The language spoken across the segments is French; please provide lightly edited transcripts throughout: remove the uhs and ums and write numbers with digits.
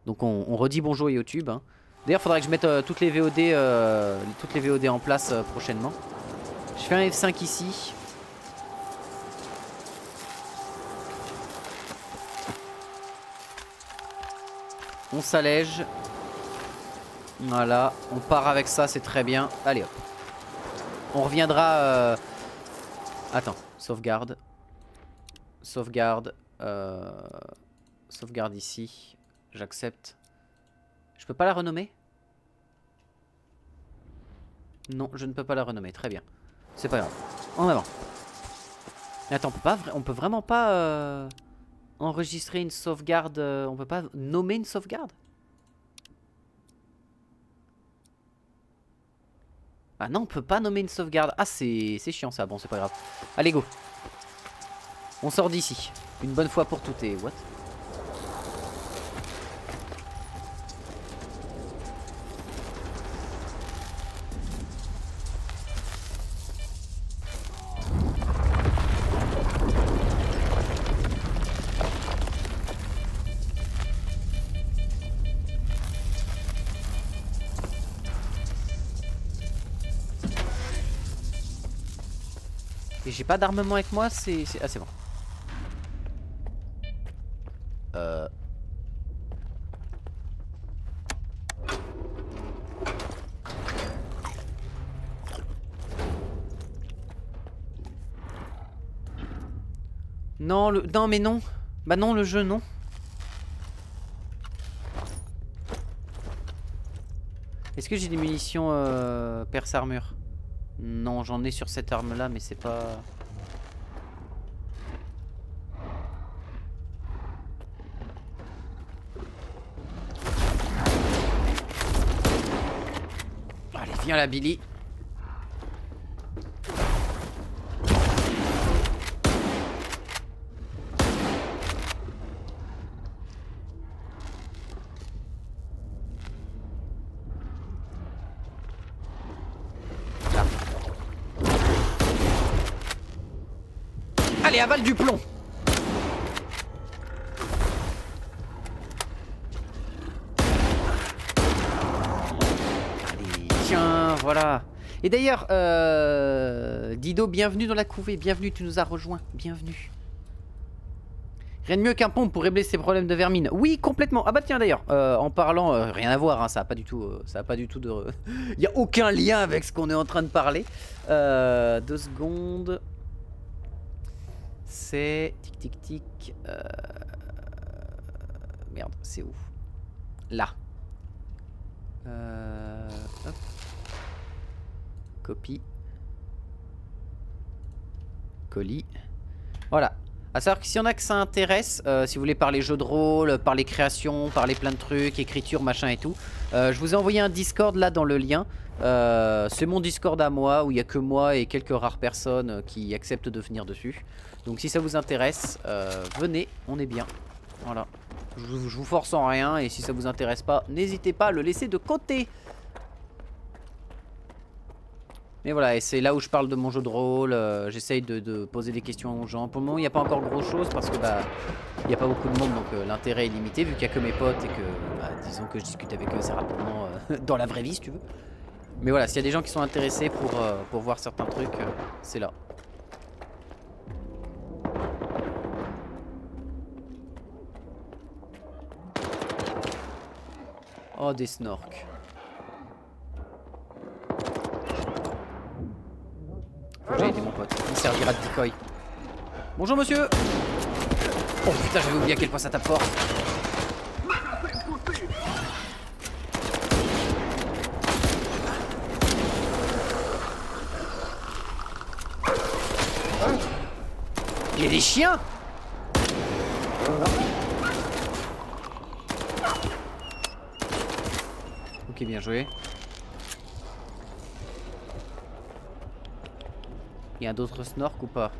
Donc on redit bonjour YouTube. Hein. D'ailleurs, faudrait que je mette toutes les VOD en place prochainement. Je fais un F5 ici. On s'allège. Voilà, on part avec ça, c'est très bien. Allez hop. On reviendra... Attends, sauvegarde. Sauvegarde. Sauvegarde ici. J'accepte. Je peux pas la renommer? Non, je ne peux pas la renommer, très bien. C'est pas grave. En avant. Attends, on peut vraiment pas enregistrer une sauvegarde. On peut pas nommer une sauvegarde? Ah non, on peut pas nommer une sauvegarde. Ah, c'est chiant ça. Bon, c'est pas grave. Allez, go. On sort d'ici. Une bonne fois pour toutes et... What? Et j'ai pas d'armement avec moi, c'est... Ah, c'est bon. Non, non, mais non. Bah non, le jeu, non. Est-ce que j'ai des munitions perce armure? Non, j'en ai sur cette arme-là, mais c'est pas... Allez, viens là, Billy. Là. Allez, avale du plomb. Allez, tiens, voilà. Et d'ailleurs, Dido, bienvenue dans la couvée. Bienvenue, tu nous as rejoints. Bienvenue. Rien de mieux qu'un pompe pour régler ses problèmes de vermine. Oui, complètement. Ah bah tiens d'ailleurs, en parlant, rien à voir, hein, ça a pas du tout de... Il n'y a aucun lien avec ce qu'on est en train de parler. 2 secondes. C'est... Tic tic tic. Merde, c'est où? Là. Hop. Copie. Colis. Voilà. A savoir que si on a que ça intéresse, si vous voulez parler jeux de rôle, parler création, parler plein de trucs, écriture, machin et tout, je vous ai envoyé un Discord là dans le lien. C'est mon Discord à moi où il n'y a que moi et quelques rares personnes qui acceptent de venir dessus. Donc si ça vous intéresse, venez, on est bien. Voilà. Je vous force en rien et si ça vous intéresse pas, n'hésitez pas à le laisser de côté. Mais voilà, et c'est là où je parle de mon jeu de rôle, j'essaye de poser des questions aux gens. Pour le moment, il n'y a pas encore gros chose parce que bah, il n'y a pas beaucoup de monde, donc l'intérêt est limité vu qu'il n'y a que mes potes et que, bah, disons que je discute avec eux assez rapidement dans la vraie vie si tu veux. Mais voilà, s'il y a des gens qui sont intéressés pour voir certains trucs, c'est là. Oh, des snorks. Faut que j'aille aider mon pote, il servira de decoy. Bonjour monsieur. Oh putain, j'avais oublié à quel point ça tape fort. Il y a des chiens. Ok, bien joué. Il y a d'autres snorks ou pas?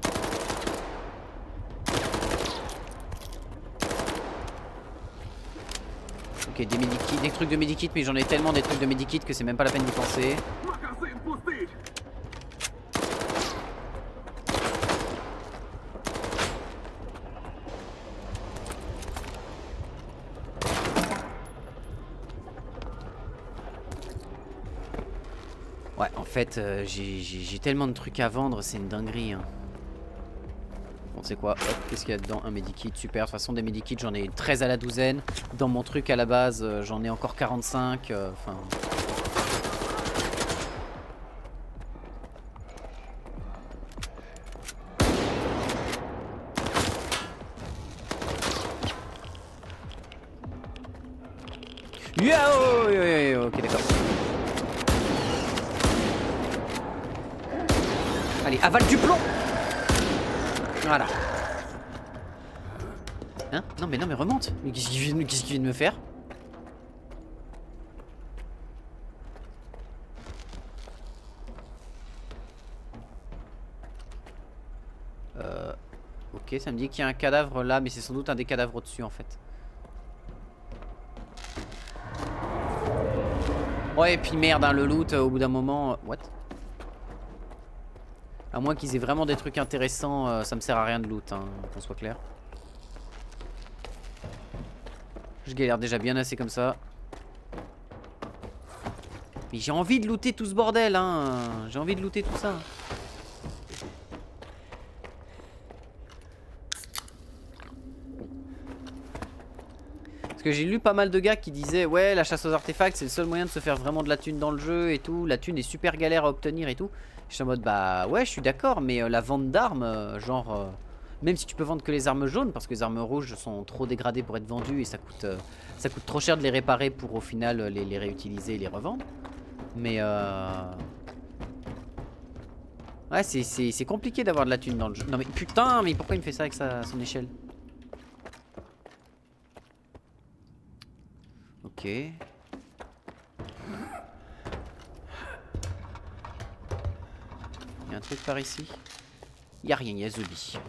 Ok, des medikits, des trucs de medikits, mais j'en ai tellement des trucs de medikits que c'est même pas la peine d'y penser. Ouais, en fait, j'ai tellement de trucs à vendre, c'est une dinguerie. Hein. Bon, c'est quoi? Qu'est-ce qu'il y a dedans? Un medikit, super. De toute façon, des medikits, j'en ai 13 à la douzaine. Dans mon truc à la base, j'en ai encore 45. Enfin. Ok, d'accord. Allez, avale du plomb. Voilà. Hein? Non mais remonte. Mais qu'est-ce qu'il vient de me faire? Ok, ça me dit qu'il y a un cadavre là, mais c'est sans doute un des cadavres au-dessus en fait. Ouais, et puis merde, hein, le loot au bout d'un moment. What? À moins qu'ils aient vraiment des trucs intéressants, ça me sert à rien de loot, hein, qu'on soit clair. Je galère déjà bien assez comme ça. Mais j'ai envie de looter tout ce bordel, hein. J'ai envie de looter tout ça. Parce que j'ai lu pas mal de gars qui disaient ouais, la chasse aux artefacts c'est le seul moyen de se faire vraiment de la thune dans le jeu et tout. La thune est super galère à obtenir et tout. Je suis en mode bah ouais, je suis d'accord, mais la vente d'armes, même si tu peux vendre que les armes jaunes, parce que les armes rouges sont trop dégradées pour être vendues et ça coûte trop cher de les réparer pour au final les réutiliser et les revendre. Mais ouais, c'est compliqué d'avoir de la thune dans le jeu. Non mais putain, mais pourquoi il me fait ça avec son échelle? Ok. Il y a un truc par ici? Il y a rien, il y a Zubi.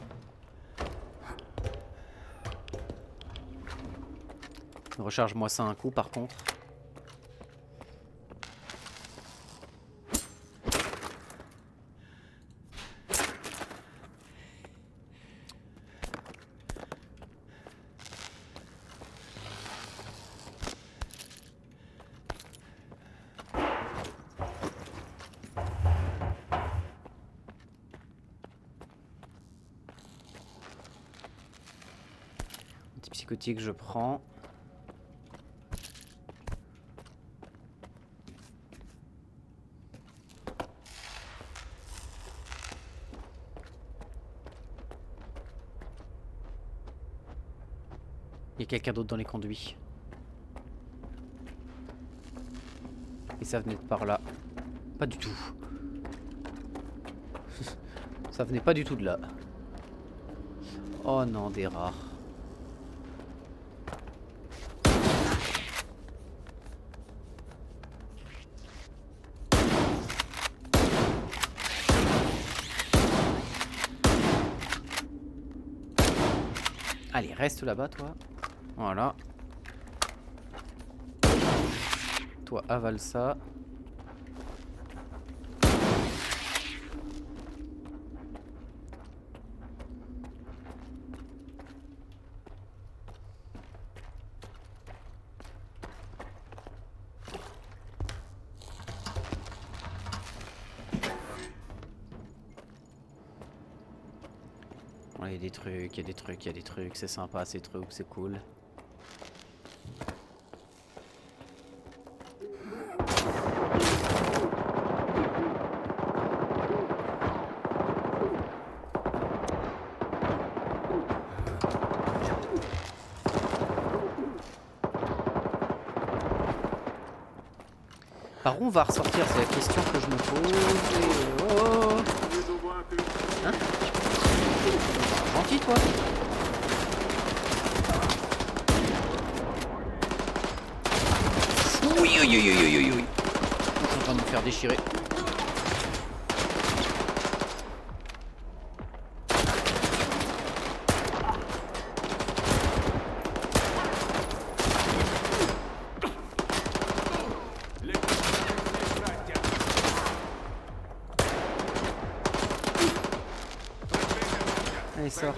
Recharge-moi ça un coup par contre. Psychotique, je prends. Il y a quelqu'un d'autre dans les conduits. Et ça venait de par là. Pas du tout. Ça venait pas du tout de là. Oh non, des rares. Allez, reste là-bas, toi. Voilà. Toi, avale ça. Il y a des trucs, il y a des trucs, il y a des trucs. C'est sympa, ces trucs, c'est cool. Par où on va ressortir? C'est la question que je me pose. Oh. Hein? Gentil, toi. Oui, oui, oui, oui, oui, oui. Je suis en train de me faire déchirer. Allez, sors.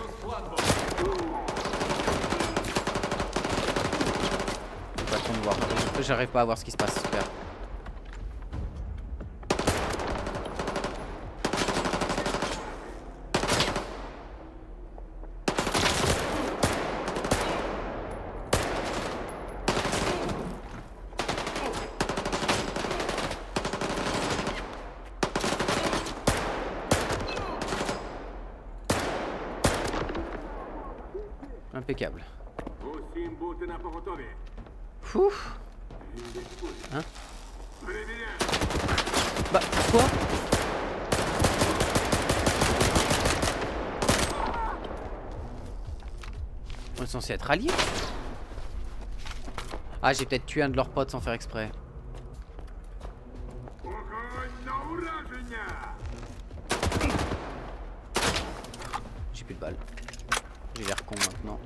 Pas trop me voir. J'arrive pas à voir ce qui se passe. Super. Impeccable. Ouf. Hein? Bah, quoi? On est censé être alliés? Ah, j'ai peut-être tué un de leurs potes sans faire exprès. J'ai plus de balles. J'ai l'air con maintenant.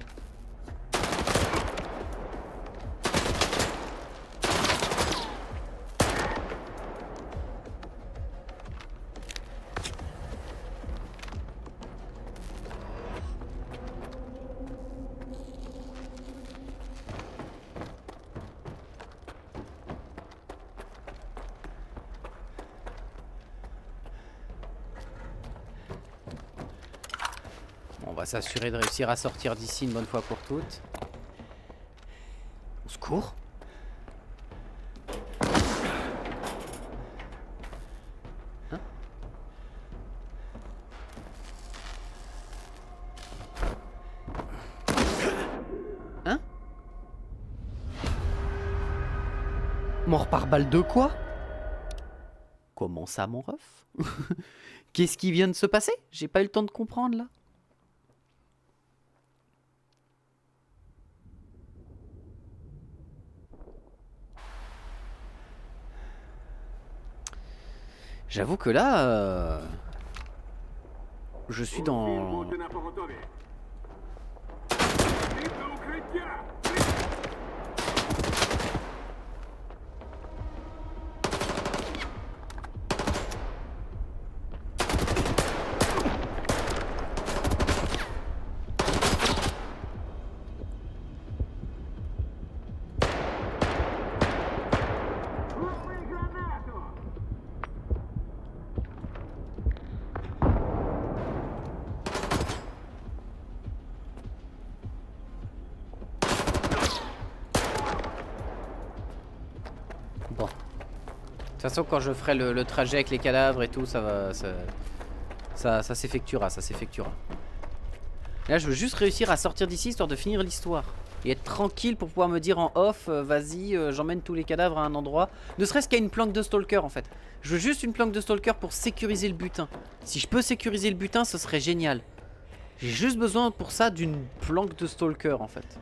On va s'assurer de réussir à sortir d'ici une bonne fois pour toutes. Au secours. Hein? Hein? Mort par balle de quoi? Comment ça, mon ref? Qu'est-ce qui vient de se passer? J'ai pas eu le temps de comprendre là. J'avoue que là, je suis dans... Bon. De toute façon, quand je ferai le trajet avec les cadavres et tout, ça va... Ça s'effectuera, ça s'effectuera. Là, je veux juste réussir à sortir d'ici, histoire de finir l'histoire. Et être tranquille pour pouvoir me dire en off, vas-y, j'emmène tous les cadavres à un endroit. Ne serait-ce qu'à une planque de stalker, en fait. Je veux juste une planque de stalker pour sécuriser le butin. Si je peux sécuriser le butin, ce serait génial. J'ai juste besoin pour ça d'une planque de stalker, en fait.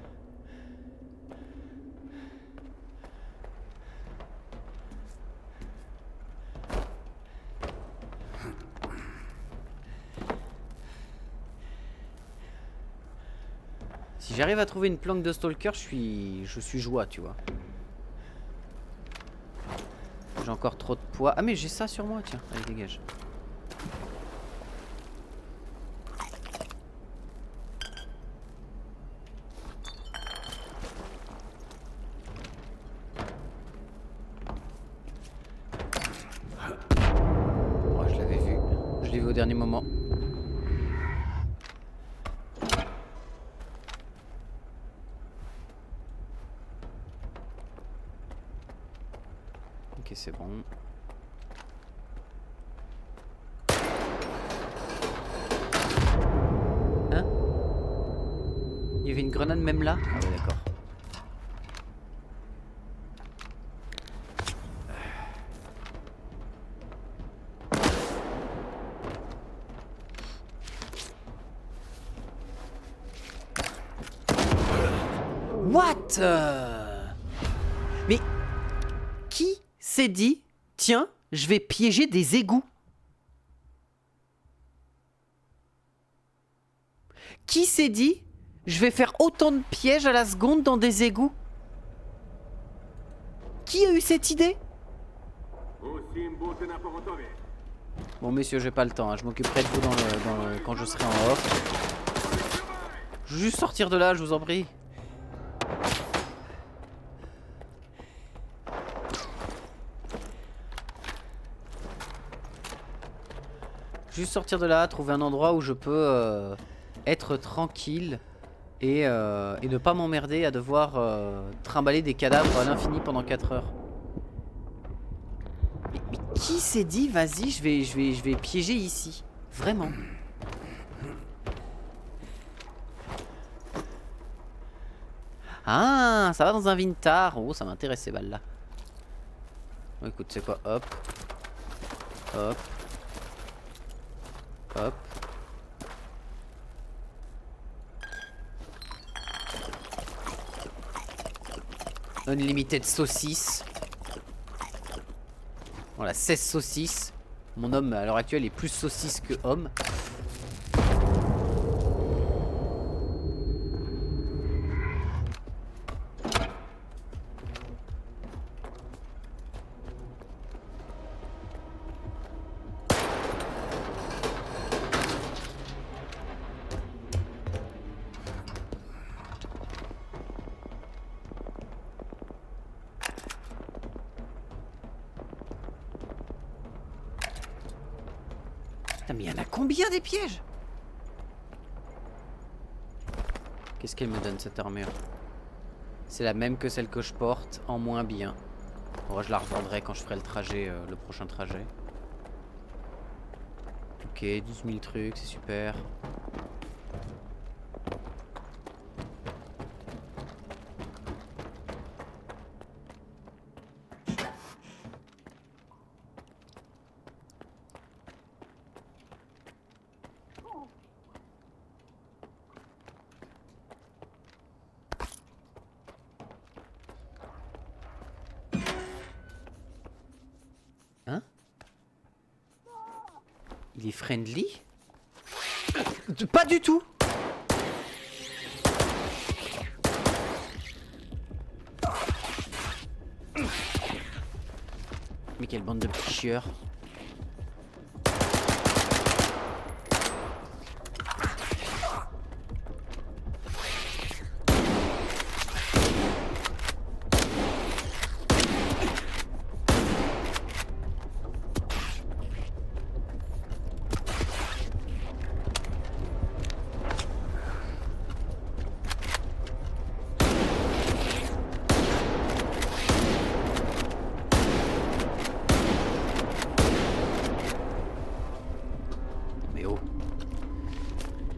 Si j'arrive à trouver une planque de stalker, je suis joie, tu vois. J'ai encore trop de poids. Ah mais j'ai ça sur moi, tiens. Allez, dégage. Oh, je l'avais vu. Je l'ai vu au dernier moment. Ok, c'est bon. Hein? Il y avait une grenade même là? Ah ouais, d'accord. What? Mais qui s'est dit, tiens, je vais piéger des égouts? Qui s'est dit, je vais faire autant de pièges à la seconde dans des égouts? Qui a eu cette idée? Bon messieurs, j'ai pas le temps, hein. Je m'occuperai de vous quand je serai en off. Je veux juste sortir de là, je vous en prie. Juste sortir de là, trouver un endroit où je peux être tranquille et ne pas m'emmerder à devoir trimballer des cadavres à l'infini pendant 4 heures. Mais qui s'est dit, vas-y, je vais piéger ici? Vraiment. Ah, ça va dans un Vintar. Oh, ça m'intéresse ces balles là. Bon, écoute, c'est quoi? Hop. Hop. Hop. Unlimited saucisse. Voilà, 16 saucisses. Mon homme à l'heure actuelle est plus saucisse que homme. Putain, mais il y en a combien des pièges? Qu'est-ce qu'elle me donne cette armure? C'est la même que celle que je porte, en moins bien. Bon, je la revendrai quand je ferai le trajet, le prochain trajet. Ok, 12 000 trucs, c'est super. Hein? Il est friendly? Pas du tout! Mais quelle bande de petits chieurs!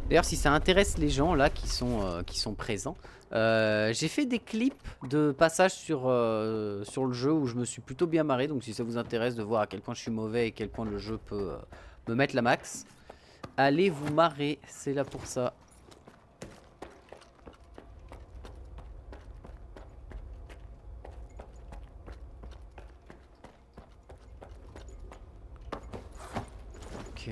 D'ailleurs, si ça intéresse les gens là qui sont présents, j'ai fait des clips de passage sur le jeu où je me suis plutôt bien marré. Donc si ça vous intéresse de voir à quel point je suis mauvais et à quel point le jeu peut me mettre la max, allez vous marrer, c'est là pour ça. Ok.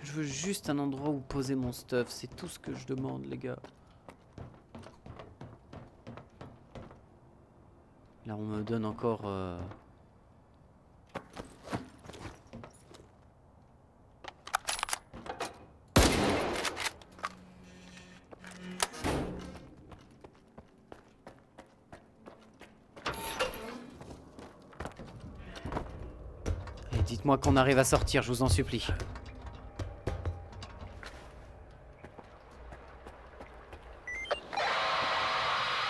Je veux juste un endroit où poser mon stuff, c'est tout ce que je demande les gars. Là on me donne encore... Allez, dites-moi qu'on arrive à sortir, je vous en supplie.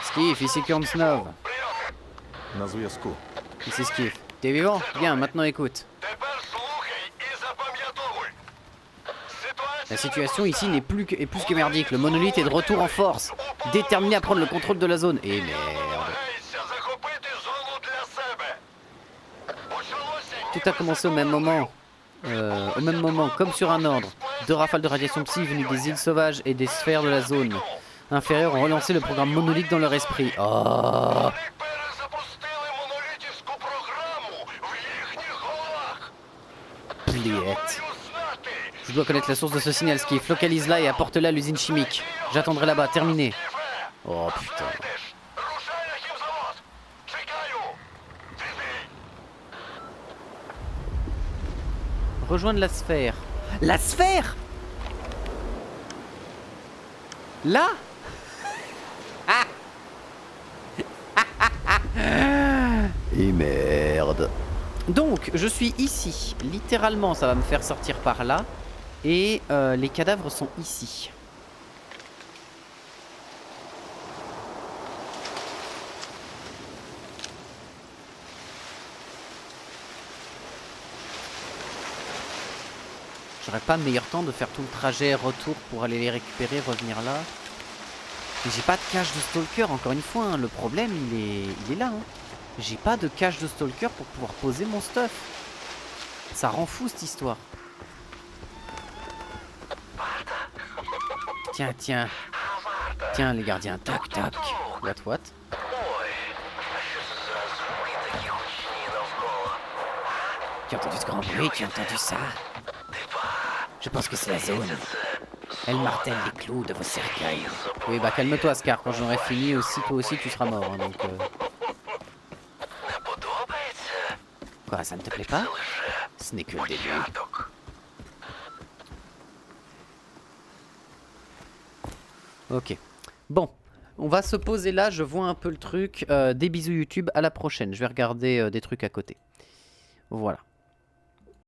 Skiff, ici Kornsnov. На зв'язку. Ici Skiff. T'es vivant? Bien, maintenant écoute. La situation ici est plus que merdique. Le monolithe est de retour en force, déterminé à prendre le contrôle de la zone. Et merde. Tout a commencé au même moment. Comme sur un ordre. 2 rafales de radiation psy venues des îles sauvages et des sphères de la zone inférieure ont relancé le programme monolithe dans leur esprit. Oh. Pliette. Je dois connaître la source de ce signal, ce qui localise là et apporte-la à l'usine chimique. J'attendrai là-bas, terminé. Oh putain. Rejoindre la sphère. La sphère? Là? Et merde. Donc, je suis ici. Littéralement, ça va me faire sortir par là. Et les cadavres sont ici. J'aurais pas meilleur temps de faire tout le trajet retour pour aller les récupérer, revenir là. Mais j'ai pas de cache de stalker, encore une fois, hein. Le problème il est là. Hein. J'ai pas de cache de stalker pour pouvoir poser mon stuff. Ça rend fou cette histoire. Tiens, tiens. Tiens les gardiens, tac tac. What? Tu as entendu ce grand bruit? Tu as entendu ça? Je pense que c'est la zone. Elle martèle les clous de vos cercueils. Oui, bah calme-toi, Scar. Quand j'en aurai fini aussi, toi aussi, tu seras mort. Hein, donc, Quoi, ça ne te plaît pas? Ce n'est que le début. Ok. Bon. On va se poser là. Je vois un peu le truc. Des bisous YouTube. À la prochaine. Je vais regarder des trucs à côté. Voilà.